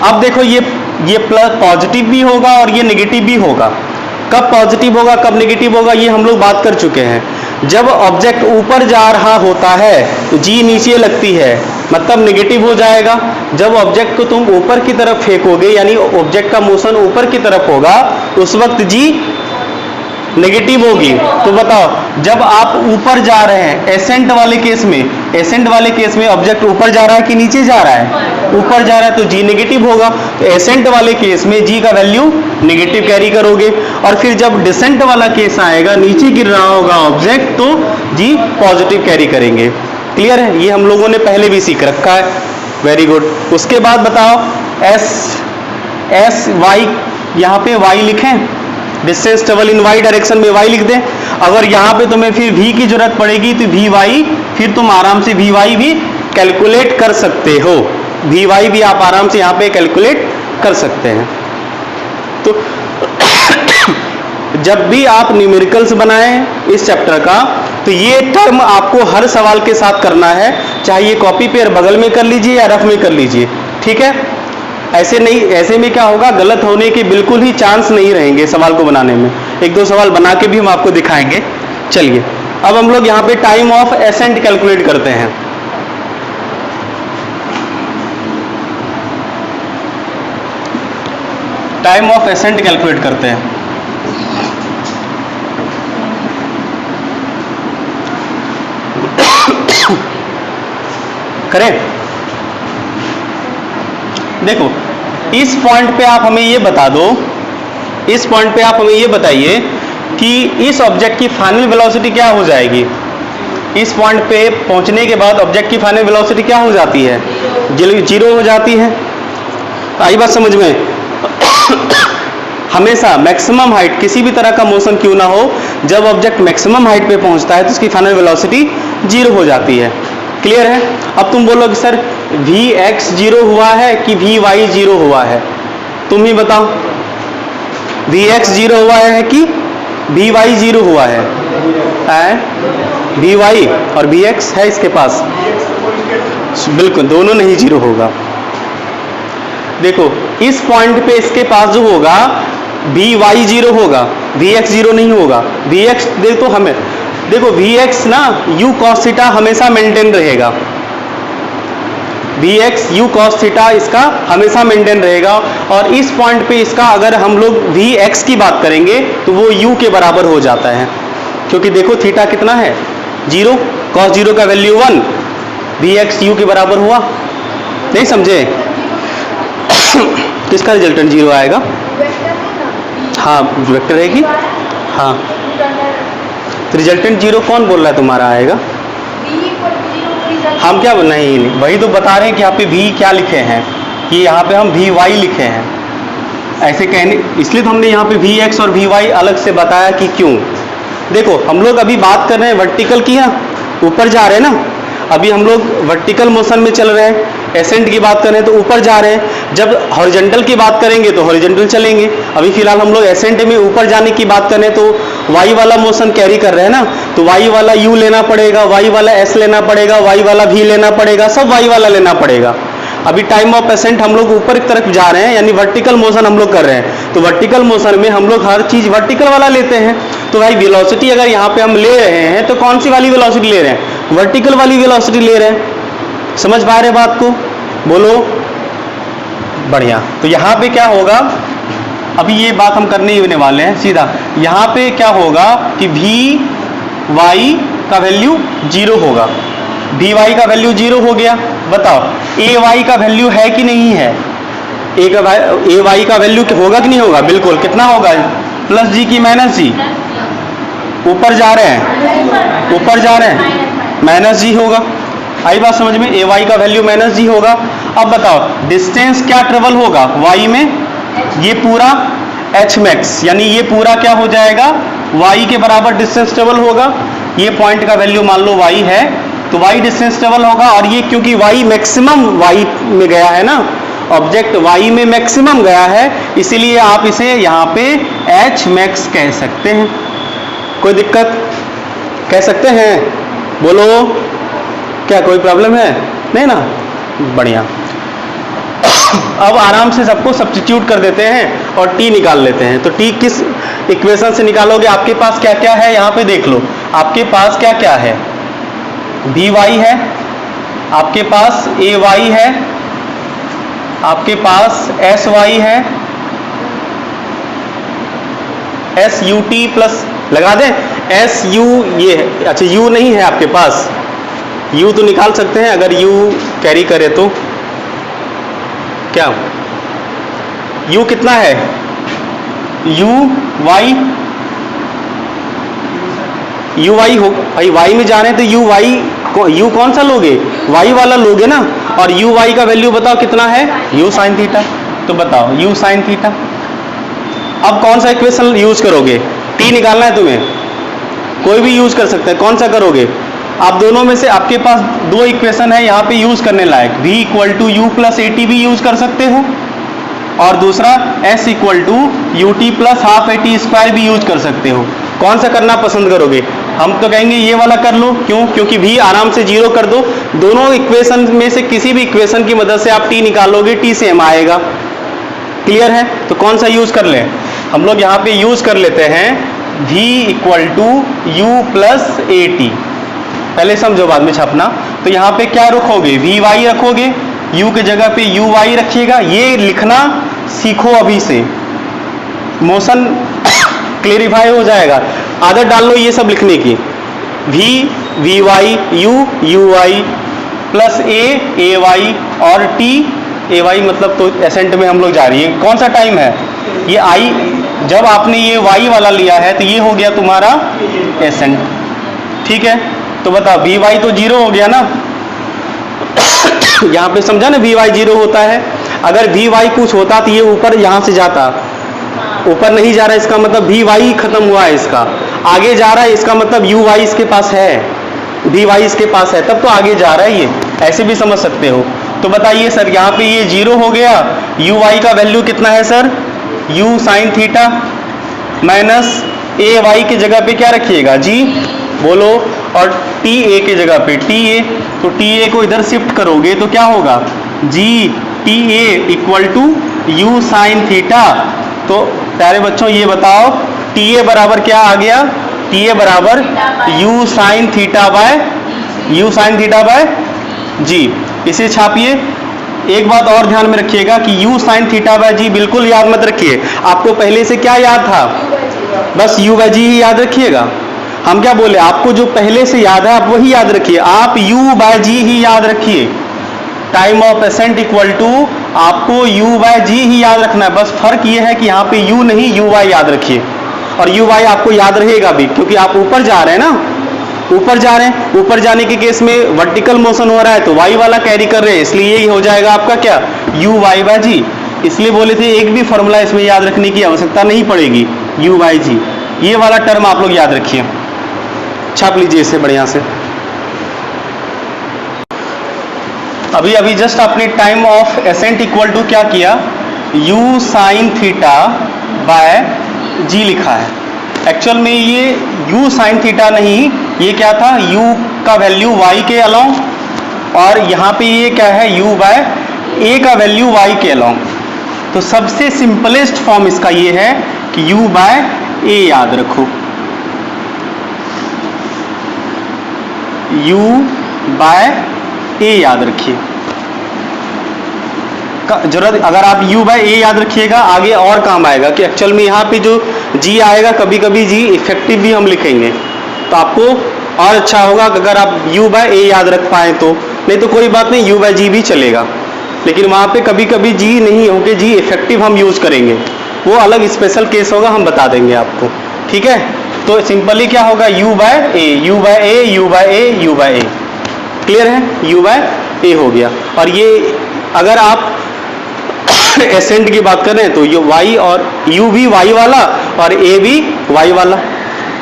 अब देखो ये प्लस पॉजिटिव भी होगा और ये नेगेटिव भी होगा। कब पॉजिटिव होगा कब नेगेटिव होगा ये हम लोग बात कर चुके हैं। जब ऑब्जेक्ट ऊपर जा रहा होता है तो जी नीचे लगती है, मतलब नेगेटिव हो जाएगा। जब ऑब्जेक्ट को तुम ऊपर की तरफ फेंकोगे, यानी ऑब्जेक्ट का मोशन ऊपर की तरफ होगा, उस वक्त जी नेगेटिव होगी। तो बताओ, जब आप ऊपर जा रहे हैं एसेंट वाले केस में ऑब्जेक्ट ऊपर जा रहा है कि नीचे जा रहा है? ऊपर जा रहा है, तो जी नेगेटिव होगा। तो एसेंट वाले केस में जी का वैल्यू नेगेटिव कैरी करोगे, और फिर जब डिसेंट वाला केस आएगा, नीचे गिर रहा होगा ऑब्जेक्ट, तो जी पॉजिटिव कैरी करेंगे। क्लियर है? ये हम लोगों ने पहले भी सीख रखा है। Very good. उसके बाद बताओ, एस वाई, यहाँ पे वाई लिखें, distance travel in y direction में वाई लिख दें। अगर यहाँ पे तुम्हें फिर वी की जरूरत पड़ेगी तो वी वाई, फिर तुम आराम से वी वाई भी कैलकुलेट कर सकते हो। वी वाई भी आप आराम से यहाँ पे कैलकुलेट कर सकते हैं। तो जब भी आप न्यूमेरिकल्स बनाएं इस चैप्टर का, तो ये टर्म आपको हर सवाल के साथ करना है, चाहे ये कॉपी पे बगल में कर लीजिए या रफ में कर लीजिए, ठीक है? ऐसे नहीं, ऐसे में क्या होगा, गलत होने के बिल्कुल ही चांस नहीं रहेंगे सवाल को बनाने में। एक दो सवाल बना के भी हम आपको दिखाएंगे। चलिए, अब हम लोग यहाँ पे टाइम ऑफ एसेंट कैलकुलेट करते हैं। टाइम ऑफ एसेंट कैलकुलेट करते हैं। करें? देखो, इस पॉइंट पे आप हमें ये बता दो, इस पॉइंट पे आप हमें ये बताइए कि इस ऑब्जेक्ट की फाइनल वेलोसिटी क्या हो जाएगी। इस पॉइंट पे पहुंचने के बाद ऑब्जेक्ट की फाइनल वेलोसिटी क्या हो जाती है? 0 हो जाती है। आई बात समझ में? हमेशा मैक्सिमम हाइट, किसी भी तरह का मोशन क्यों ना हो, जब ऑब्जेक्ट मैक्सिमम हाइट पे पहुंचता है तो उसकी फाइनल वेलोसिटी 0 हो जाती है। क्लियर है? अब तुम बोलोगे सर Vx 0 हुआ है कि Vy 0 हुआ है? तुम ही बताओ, Vx 0 हुआ है कि Vy 0 हुआ है? Vy और Vx है इसके पास, बिल्कुल दोनों नहीं 0 होगा। देखो, इस पॉइंट पे इसके पास जो होगा Vy 0 होगा, Vx 0 नहीं होगा। Vx देखो, हमें देखो Vx ना u cos थीटा हमेशा मेंटेन रहेगा। Vx u cos थीटा इसका हमेशा मेंटेन रहेगा, और इस पॉइंट पे इसका अगर हम लोग Vx की बात करेंगे तो वो u के बराबर हो जाता है, क्योंकि देखो थीटा कितना है 0, cos 0 का वैल्यू 1, Vx u के बराबर हुआ। नहीं समझे? किसका रिजल्टेंट 0 आएगा? हाँ, वेक्टर है कि हाँ, रिजल्टेंट 0 कौन बोल रहा है तुम्हारा आएगा? हम क्या नहीं, वही तो बता रहे हैं कि यहाँ पे v क्या लिखे हैं, कि यहाँ पे हम Vy लिखे हैं। ऐसे कहने, इसलिए तो हमने यहाँ पे Vx और Vy अलग से बताया कि क्यों। देखो, हम लोग अभी बात कर रहे हैं वर्टिकल की, ऊपर जा रहे हैं ना, अभी हम लोग वर्टिकल मोशन में चल रहे हैं। एसेंट की बात कर रहे हैं तो ऊपर जा रहे हैं, जब हॉरिजॉन्टल की बात करेंगे तो हॉरिजॉन्टल चलेंगे। अभी फिलहाल हम लोग एसेंट में ऊपर जाने की बात कर रहे हैं, तो वाई वाला मोशन कैरी कर रहे हैं ना, तो वाई वाला यू लेना पड़ेगा, वाई वाला एस लेना पड़ेगा, वाई वाला भी लेना पड़ेगा, सब वाई वाला लेना पड़ेगा। अभी टाइम ऑफ एसेंट हम लोग ऊपर की तरफ जा रहे हैं, यानी वर्टिकल मोशन हम लोग कर रहे हैं, तो वर्टिकल मोशन में हम लोग हर चीज वर्टिकल वाला लेते हैं। तो भाई वेलोसिटी अगर यहाँ पे हम ले रहे हैं तो कौन सी वाली वेलोसिटी ले रहे हैं? वर्टिकल वाली वेलोसिटी ले रहे हैं। समझ पा रहे बात को? बोलो। बढ़िया। तो यहाँ पे क्या होगा, अभी ये बात हम करने ही होने वाले हैं सीधा। यहाँ पे क्या होगा कि Vy का वैल्यू 0 होगा, Vy का वैल्यू 0 हो गया। बताओ Ay का वैल्यू है कि नहीं है? Ay का वैल्यू होगा कि नहीं होगा? बिल्कुल। कितना होगा? प्लस जी की माइनस जी। ऊपर जा रहे हैं, ऊपर जा रहे हैं, माइनस जी होगा। आई बात समझ में? Ay का वैल्यू माइनस जी होगा। अब बताओ डिस्टेंस क्या ट्रेवल होगा y में? ये पूरा h मैक्स, यानी ये पूरा क्या हो जाएगा? y के बराबर डिस्टेंस ट्रेवल होगा। ये पॉइंट का वैल्यू मान लो y है, तो y डिस्टेंस ट्रेवल होगा। और ये क्योंकि y मैक्सिमम y में गया है ना, ऑब्जेक्ट y में मैक्सिमम गया है, इसीलिए आप इसे यहाँ पे h मैक्स कह सकते हैं। कोई दिक्कत? कह सकते हैं? बोलो, क्या कोई प्रॉब्लम है? नहीं ना? बढ़िया। अब आराम से सबको सब्स्टिट्यूट कर देते हैं और t निकाल लेते हैं। तो t किस इक्वेशन से निकालोगे? आपके पास क्या क्या है यहाँ पे देख लो। आपके पास क्या क्या है? Vy है, आपके पास Ay है, आपके पास Sy है, Sut प्लस लगा दें एस यू, ये अच्छा यू नहीं है आपके पास, यू तो निकाल सकते हैं अगर यू कैरी करे तो। क्या यू कितना है, यू वाई, यू वाई हो भाई, वाई में जा रहे हैं तो यू वाई, यू कौन सा लोगे, वाई वाला लोगे ना, और यू वाई का वैल्यू बताओ कितना है, यू साइन थीटा। तो बताओ यू साइन थीटा। अब कौन सा इक्वेशन यूज करोगे, टी निकालना है तुम्हें, कोई भी यूज कर सकते हैं, कौन सा करोगे आप, दोनों में से आपके पास दो इक्वेशन है यहाँ पे यूज करने लायक, v equal to u plus a t भी यूज कर सकते हो, और दूसरा s equal to u t plus half a t square भी यूज कर सकते हो। कौन सा करना पसंद करोगे, हम तो कहेंगे ये वाला कर लो, क्यों, क्योंकि v आराम से 0 कर दो, दोनों इक्वेशन में से किसी भी इक्वेशन की मदद से आप t निकालोगे, t सेम आएगा। क्लियर है, तो कौन सा यूज कर लें, हम लोग यहाँ पे यूज कर लेते हैं v equal to u plus a t, पहले समझो बाद में छपना। तो यहाँ पे क्या रखोगे, वी वाई रखोगे, u के जगह पे यू वाई रखिएगा, ये लिखना सीखो अभी से, मोशन क्लेरिफाई हो जाएगा, आदत डाल लो ये सब लिखने की, v y u y plus a y और टी ए वाई, मतलब तो एसेंट में हम लोग जा रही है, कौन सा टाइम है ये आई, जब आपने ये वाई वाला लिया है तो ये हो गया तुम्हारा एसेंट। ठीक है, तो बताओ वी वाई तो 0 हो गया ना, यहाँ पे समझा ना वी वाई 0 होता है, अगर वी वाई कुछ होता तो ये ऊपर यहाँ से जाता, ऊपर नहीं जा रहा है इसका मतलब वी वाई खत्म हुआ है, इसका आगे जा रहा है, इसका मतलब यू वाई इसके पास है, वी वाई इसके पास है, तब तो आगे जा रहा है, ये ऐसे भी समझ सकते हो। तो बताइए सर यहाँ पे ये 0 हो गया, यू वाई का वैल्यू कितना है सर, u sine theta minus a y की जगह पे क्या रखिएगा जी, बोलो, और टी ए की जगह पे टी ए, तो टी ए को इधर शिफ्ट करोगे तो क्या होगा, g t a equal to u sine theta. तो प्यारे बच्चों ये बताओ टी ए बराबर क्या आ गया, टी ए बराबर यू साइन थीटा बाय जी, इसे छापिए। एक बात और ध्यान में रखिएगा कि u साइन थीटा बाय जी बिल्कुल याद मत रखिए, आपको पहले से क्या याद था, बस u बाय जी ही याद रखिएगा। हम क्या बोले, आपको जो पहले से याद है आप वही याद रखिए, आप u बाय जी ही याद रखिए, time of ascent equal to आपको u बाय जी ही याद रखना है, बस फर्क ये है कि यहाँ पे u नहीं u y याद रखिए, और u y आपको याद रहेगा भी, क्योंकि आप ऊपर जा रहे हैं ना, ऊपर जा रहे हैं, ऊपर जाने के केस में वर्टिकल मोशन हो रहा है तो y वाला कैरी कर रहे हैं, इसलिए यही हो जाएगा आपका क्या, u y बाय जी। इसलिए बोले थे एक भी फॉर्मूला इसमें याद रखने की आवश्यकता नहीं पड़ेगी, u बाय जी, ये वाला टर्म आप लोग याद रखिए, छाप लीजिए इसे बढ़िया से। अभी जस्ट आपने time of ascent equal to क्या किया, u sine theta by g लिखा है, एक्चुअल में ये u साइन थीटा नहीं, ये क्या था, u का वैल्यू y के अलोंग, और यहाँ पे ये क्या है, u बाय a का वैल्यू y के अलोंग। तो सबसे सिंपलेस्ट फॉर्म इसका ये है कि u बाय a याद रखो, u बाय a याद रखिए, जरूरत अगर आप u बाय a याद रखिएगा आगे और काम आएगा कि एक्चुअल में यहाँ पे जो g आएगा कभी कभी g इफेक्टिव भी हम लिखेंगे, तो आपको और अच्छा होगा अगर आप u बाय a याद रख पाए तो, नहीं तो कोई बात नहीं, u बाय g भी चलेगा, लेकिन वहाँ पे कभी कभी g नहीं होंगे, g इफेक्टिव हम यूज करेंगे, वो अलग स्पेशल केस होगा, हम बता देंगे आपको। ठीक है, तो सिंपली क्या होगा, u by a, u by a, u by a, u by a, clear है, u बाय a हो गया। और ये अगर आप एसेंट की बात करें तो ये y और u भी y वाला और a भी y वाला,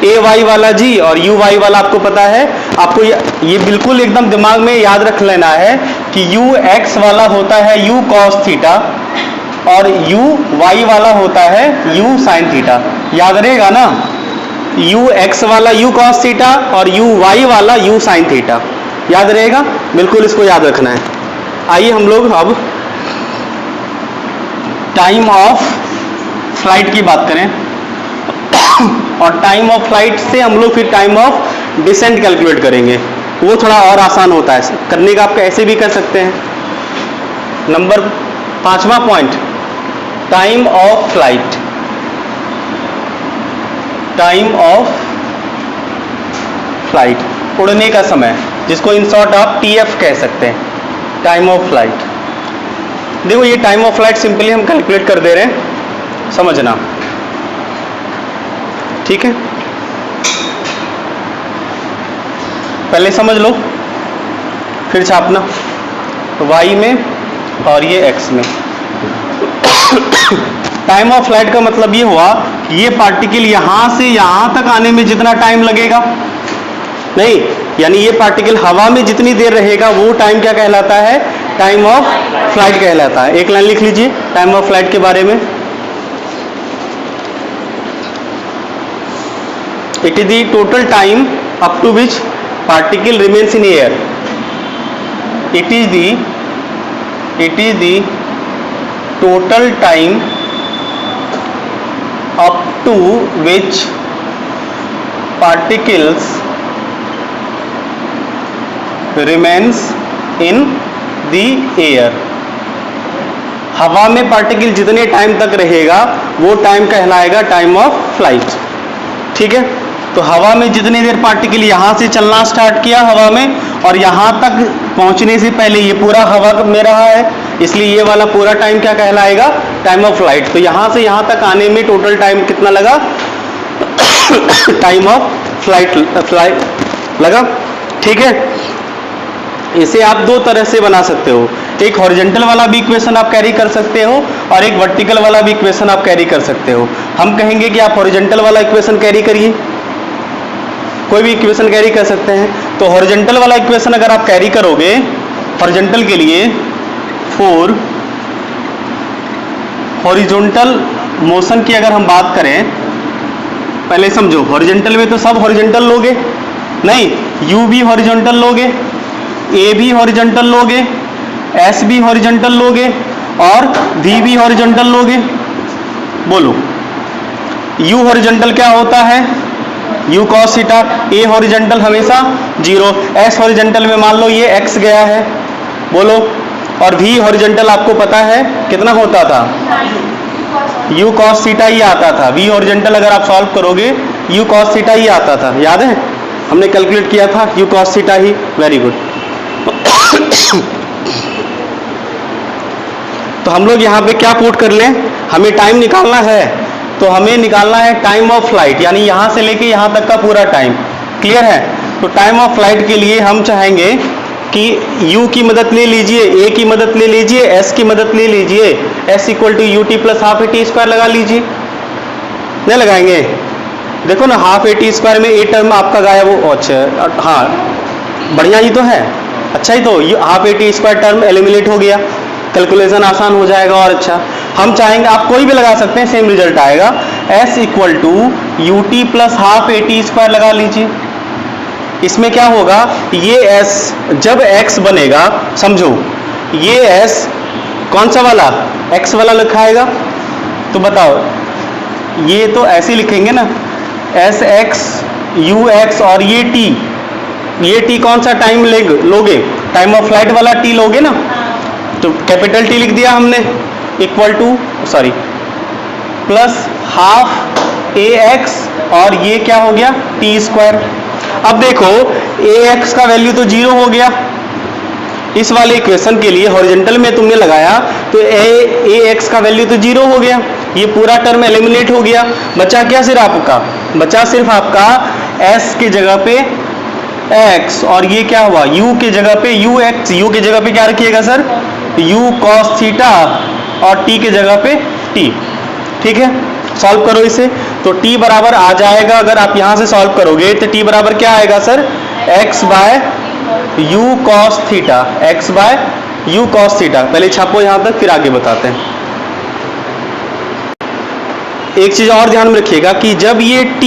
a y वाला जी और u y वाला आपको पता है, आपको ये बिल्कुल एकदम दिमाग में याद रख लेना है कि u x वाला होता है u cos थीटा और u y वाला होता है u sin थीटा, याद रहेगा ना, u x वाला u cos थीटा और u y वाला u sin थीटा, याद रहेगा, बिल्कुल इसको याद रखना है। आइए हम लोग अब टाइम ऑफ फ्लाइट की बात करें, और टाइम ऑफ फ्लाइट से हम लोग फिर टाइम ऑफ डिसेंट कैलकुलेट करेंगे, वो थोड़ा और आसान होता है करने का, आप ऐसे भी कर सकते हैं। नंबर 5वां point, time of flight. Time of flight, उड़ने का समय, जिसको इन शॉर्ट आप टीएफ कह सकते हैं, टाइम ऑफ फ्लाइट। देखो ये टाइम ऑफ फ्लाइट सिंपली हम कैलकुलेट कर दे रहे हैं, समझना, ठीक है। पहले समझ लो फिर छापना, y में और ये x में। टाइम ऑफ फ्लाइट का मतलब ये हुआ कि ये पार्टिकल यहां से यहां तक आने में जितना टाइम लगेगा, नहीं, यानी ये पार्टिकल हवा में जितनी देर रहेगा वो टाइम क्या कहलाता है, टाइम ऑफ फ्लाइट कहलाता है। एक लाइन लिख लीजिए टाइम ऑफ फ्लाइट के बारे में। It is the total time up to which particle remains in air. It is the total time up to which particles remains in the air. हवा में पार्टिकल जितने टाइम तक रहेगा वो टाइम कहलाएगा टाइम ऑफ फ्लाइट, ठीक है। तो हवा में जितनी देर पार्टिकल यहां से चलना स्टार्ट किया हवा में, और यहां तक पहुंचने से पहले ये पूरा हवा में रहा है, इसलिए ये वाला पूरा टाइम क्या कहलाएगा, टाइम ऑफ फ्लाइट। तो यहां से यहां तक आने में टोटल टाइम कितना लगा, टाइम ऑफ फ्लाइट लगा, ठीक है। इसे आप दो तरह से बना सकते हो, एक हॉरिजॉन्टल वाला भी इक्वेशन आप कैरी कर सकते हो और एक वर्टिकल वाला भी इक्वेशन आप कैरी कर सकते हो। हम कहेंगे कि आप हॉरिजॉन्टल वाला इक्वेशन कैरी करिए, कोई भी इक्वेशन कैरी कर सकते हैं। तो हॉरिजॉन्टल वाला इक्वेशन अगर आप कैरी करोगे, हॉरिजॉन्टल के लिए फॉर हॉरिजॉन्टल मोशन की अगर हम बात करें, पहले समझो, हॉरिजॉन्टल में तो सब हॉरिजॉन्टल लोगे नहीं, यू भी हॉरिजॉन्टल लोगे, ए भी हॉरिजॉन्टल लोगे, एस भी हॉरिजॉन्टल लोगे और वी भी हॉरिजॉन्टल लोगे। बोलो यू हॉरिजॉन्टल क्या होता है, you cos theta. A horizontal हमेशा 0, एस हॉरिजॉन्टल में मान लो ये एक्स गया है, बोलो। और वी हॉरिजॉन्टल आपको पता है कितना होता था, यू कॉस थीटा ही आता था। वी हॉरिजॉन्टल अगर आप सॉल्व करोगे यू कॉस थीटा ही आता था, याद है, हमने कैलकुलेट किया था you cos theta he. Very good. तो हम लोग यहाँ पे क्या पुट कर लें, हमें टाइम निकालना है, तो हमें निकालना है टाइम ऑफ फ्लाइट, यानी यहाँ से लेके यहाँ तक का पूरा टाइम। क्लियर है। तो टाइम ऑफ फ्लाइट के लिए हम चाहेंगे कि u की मदद ले लीजिए, a की मदद ले लीजिए, s की मदद ले लीजिए, s equal to u t plus half a t square लगा लीजिए। नहीं लगाएंगे, देखो ना हाफ ए टी स्क्वायर में ए टर्म आपका गायब हो, अच्छा हाँ बढ़िया ही तो है, अच्छा ही तो, half a t square term eliminate हो गया, कैलकुलेशन आसान हो जाएगा और अच्छा। हम चाहेंगे, आप कोई भी लगा सकते हैं, सेम रिजल्ट आएगा। s equal to u t plus half a t square लगा लीजिए। इसमें क्या होगा, ये s जब x बनेगा, समझो ये s कौन सा वाला, x वाला लिखाएगा, तो बताओ ये तो ऐसे लिखेंगे ना, एस एक्स यू एक्स, और ये t कौन सा टाइम लोगे, टाइम ऑफ फ्लाइट वाला t लोगे ना, तो कैपिटल T लिख दिया हमने, equal to sorry plus half a x, और ये क्या हो गया टी स्क्वायर। अब देखो ए एक्स का वैल्यू तो 0 हो गया, इस वाले इक्वेशन के लिए हॉरिजॉन्टल में तुमने लगाया तो ए एक्स का वैल्यू तो 0 हो गया, ये पूरा टर्म एलिमिनेट हो गया। बचा क्या, सिर्फ आपका बचा सिर्फ आपका s के जगह पे x, और ये क्या हुआ u के जगह पे u x, u के जगह पे क्या रखिएगा सर, u cos थीटा, और t के जगह पे t। ठीक है, सॉल्व करो इसे, तो t बराबर आ जाएगा, अगर आप यहां से सॉल्व करोगे तो t बराबर क्या आएगा सर, x by u cos theta, x by u cos theta. पहले छापो यहां तक, फिर आगे बताते हैं। एक चीज और ध्यान में रखिएगा कि जब ये t,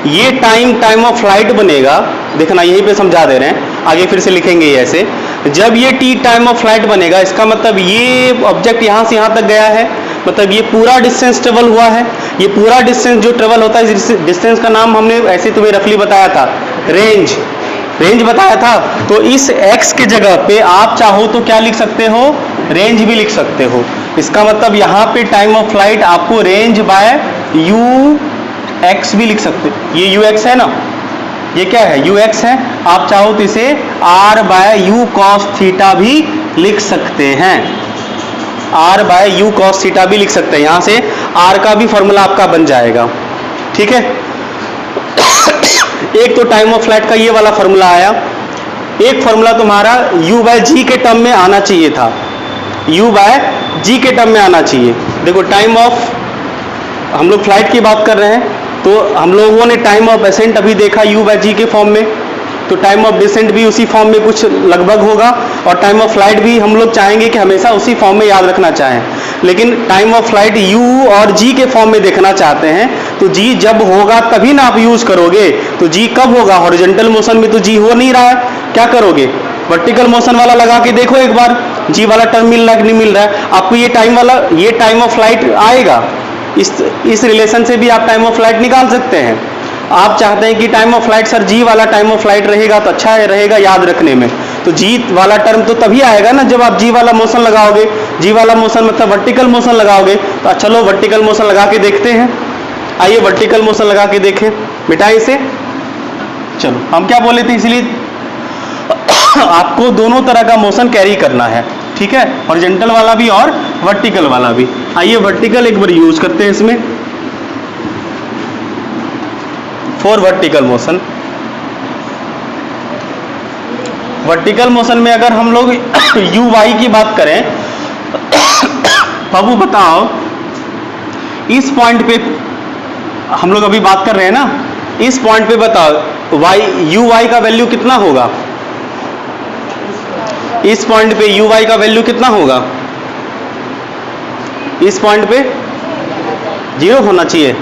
ये टाइम ऑफ फ्लाइट बनेगा, देखना यहीं पे समझा दे रहे हैं, आगे फिर से लिखेंगे ये ऐसे। जब ये t टाइम ऑफ फ्लाइट बनेगा, इसका मतलब ये ऑब्जेक्ट यहां से यहां तक गया है, मतलब ये पूरा डिस्टेंस ट्रेवल हुआ है। ये पूरा डिस्टेंस जो ट्रेवल होता है, इस डिस्टेंस का नाम हमने ऐसे तुम्हें रफली बताया था, रेंज बताया था। तो इस x के जगह पे आप चाहो तो क्या लिख सकते हो, रेंज भी लिख सकते हो। इसका मतलब यहाँ पे टाइम ऑफ फ्लाइट आपको रेंज बाय u एक्स भी लिख सकते, ये यू एक्स है ना, ये क्या है यू एक्स है, आप चाहो तो इसे r by u cos theta भी लिख सकते हैं, r by u cos theta भी लिख सकते हैं, यहां से आर का भी फॉर्मूला आपका बन जाएगा। ठीक है, एक तो टाइम ऑफ फ्लाइट का ये वाला फॉर्मूला आया, एक फॉर्मूला तुम्हारा u बाय जी के टर्म में आना चाहिए था, u बाय जी के टर्म में आना चाहिए। देखो टाइम ऑफ, हम लोग फ्लाइट की बात कर रहे हैं, तो हम लोगों ने टाइम ऑफ असेंट अभी देखा u बाय जी के फॉर्म में, तो टाइम ऑफ डिसेंट भी उसी फॉर्म में कुछ लगभग होगा, और टाइम ऑफ फ्लाइट भी हम लोग चाहेंगे कि हमेशा उसी फॉर्म में याद रखना चाहें, लेकिन टाइम ऑफ फ्लाइट u और g के फॉर्म में देखना चाहते हैं, तो g जब होगा तभी ना आप यूज करोगे, तो g कब होगा, हॉरिजॉन्टल मोशन में तो g हो नहीं रहा है, क्या करोगे, वर्टिकल मोशन वाला लगा के देखो एक बार, g वाला टर्म मिल रहा है कि नहीं मिल रहा है, आपको ये टाइम वाला, ये टाइम ऑफ फ्लाइट आएगा, इस रिलेशन से भी आप टाइम ऑफ फ्लाइट निकाल सकते हैं। आप चाहते हैं कि टाइम ऑफ फ्लाइट सर जी वाला टाइम ऑफ फ्लाइट रहेगा तो अच्छा रहेगा याद रखने में, तो जी वाला टर्म तो तभी आएगा ना जब आप जी वाला मोशन लगाओगे, जी वाला मोशन मतलब वर्टिकल मोशन लगाओगे, तो चलो वर्टिकल मोशन लगा के देखते हैं, आइए वर्टिकल मोशन लगा के देखें बेटा इसे। चलो हम क्या बोले थे, इसलिए आपको दोनों तरह का मोशन कैरी करना है, ठीक है, हॉरिजॉन्टल वाला भी और वर्टिकल वाला भी। आइए वर्टिकल एक बार यूज करते हैं इसमें, for vertical motion. Vertical motion में अगर हम लोग यू वाई की बात करें, बाबू बताओ इस पॉइंट पे हम लोग अभी बात कर रहे हैं ना, इस पॉइंट पे बताओ वाई यू वाई का वैल्यू कितना होगा, इस पॉइंट पे यू वाई का वैल्यू कितना होगा, इस पॉइंट पे जीरो होना चाहिए,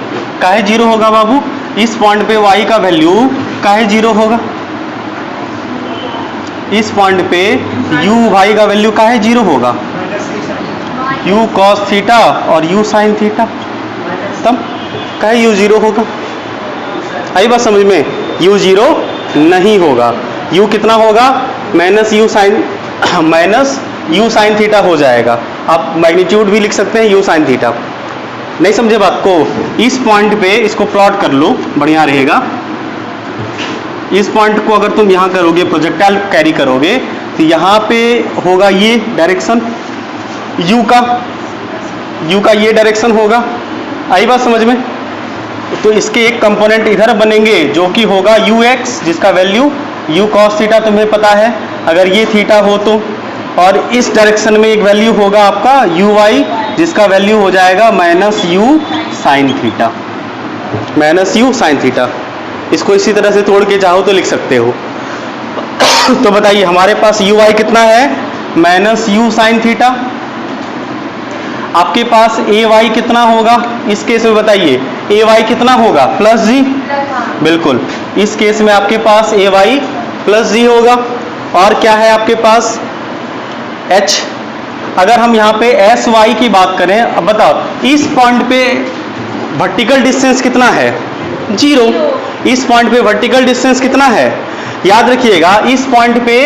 काहे जीरो होगा बाबू, इस पॉइंट पे y का वैल्यू काहे जीरो होगा, इस पॉइंट पे u y का वैल्यू काहे जीरो होगा, u cos थीटा और u sin थीटा, तब काहे u जीरो होगा, आई बात समझ में, u जीरो नहीं होगा, u कितना होगा माइनस u sin थीटा हो जाएगा, आप मैग्नीट्यूड भी लिख सकते हैं u sin थीटा। नहीं समझे बात को, इस पॉइंट पे इसको प्लॉट कर लो बढ़िया रहेगा, इस पॉइंट को अगर तुम यहां करोगे प्रोजेक्टाइल कैरी करोगे तो यहां पे होगा ये डायरेक्शन u का ये डायरेक्शन होगा, आई बात समझ में, तो इसके एक कंपोनेंट इधर बनेंगे जो कि होगा ux जिसका वैल्यू u cos थीटा तुम्हें पता है, अगर ये थीटा हो तो, और इस डायरेक्शन में एक वैल्यू होगा आपका uy जिसका वैल्यू हो जाएगा minus u sin theta, minus u sin theta. इसको इसी तरह से तोड़ के चाहो तो लिख सकते हो। तो बताइए हमारे पास uy कितना है, माइनस u sin थीटा, आपके पास ay कितना होगा, इस केस में बताइए ay कितना होगा, प्लस जी, बिल्कुल इस केस में आपके पास ay प्लस जी होगा, और क्या है आपके पास h। अगर हम यहाँ पे एस वाई की बात करें, अब बताओ इस पॉइंट पे वर्टिकल डिस्टेंस कितना है, जीरो, इस पॉइंट पे वर्टिकल डिस्टेंस कितना है, याद रखिएगा इस पॉइंट पे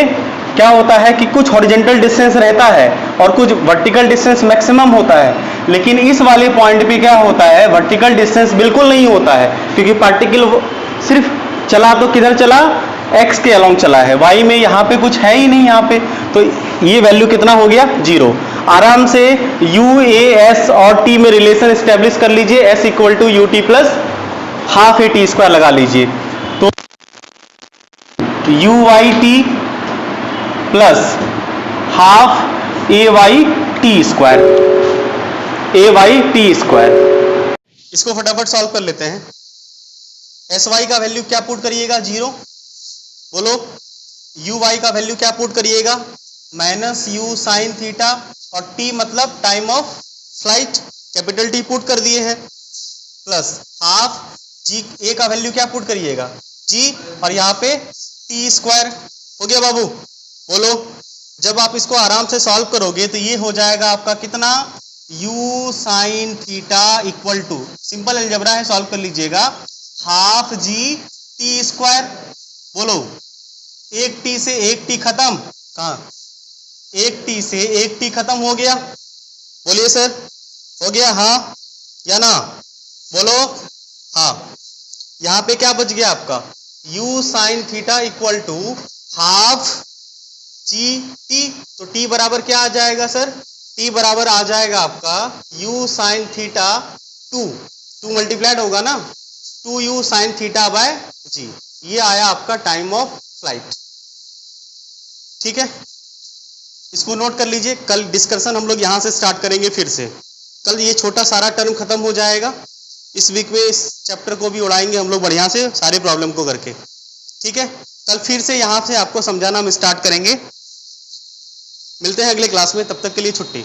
क्या होता है कि कुछ हॉरिजॉन्टल डिस्टेंस रहता है और कुछ वर्टिकल डिस्टेंस मैक्सिमम होता है, लेकिन इस वाले पॉइंट पे क्या होता है, वर्टिकल डिस्टेंस बिल्कुल नहीं होता है, क्योंकि पार्टिकल सिर्फ चला तो किधर चला, x के अलोंग चला है, y में यहाँ पे कुछ है ही नहीं यहाँ पे, तो ये वैल्यू कितना हो गया, जीरो। आराम से u a s और t में रिलेशन स्टेब्लिश कर लीजिए, s equal to u t plus half a t square लगा लीजिए, तो u y t plus half a y t square, a y t square. इसको फटाफट सॉल्व कर लेते हैं, एस वाई का वैल्यू क्या पुट करिएगा, जीरो, बोलो यू वाई का वैल्यू क्या पुट करिएगा, माइनस यू साइन थीटा, और टी मतलब time of flight, capital t put कर दिए हैं, प्लस हाफ जी, ए का वैल्यू क्या पुट करिएगा, जी, और यहाँ पे टी स्क्वायर, हो गया बाबू, बोलो जब आप इसको आराम से सॉल्व करोगे तो ये हो जाएगा आपका कितना, u sine theta equal to, simple algebra है सॉल्व कर लीजिएगा, हाफ जी टी स्क्वायर, बोलो एक टी से एक टी खत्म, कहाँ, एक टी से एक टी खत्म हो गया, बोलिए सर हो गया हाँ या ना, बोलो हाँ, यहाँ पे क्या बच गया आपका, u sine theta equal to half g t. तो टी बराबर क्या आ जाएगा सर, टी बराबर आ जाएगा आपका u साइन थीटा 2 मल्टीप्लाइड होगा ना, 2u साइन थीटा बाय जी। ये आया आपका टाइम ऑफ फ्लाइट। ठीक है, इसको नोट कर लीजिए। कल डिस्कशन हम लोग यहाँ से स्टार्ट करेंगे फिर से। कल ये छोटा सारा टर्म खत्म हो जाएगा। इस वीक में इस चैप्टर को भी उड़ाएंगे हम लोग बढ़िया से सारे प्रॉब्लम को करके। ठीक है, कल फिर से यहाँ से आपको समझाना हम स्टार्ट करेंगे। मिलते हैं अगले क्लास में, तब तक के लिए छुट्टी।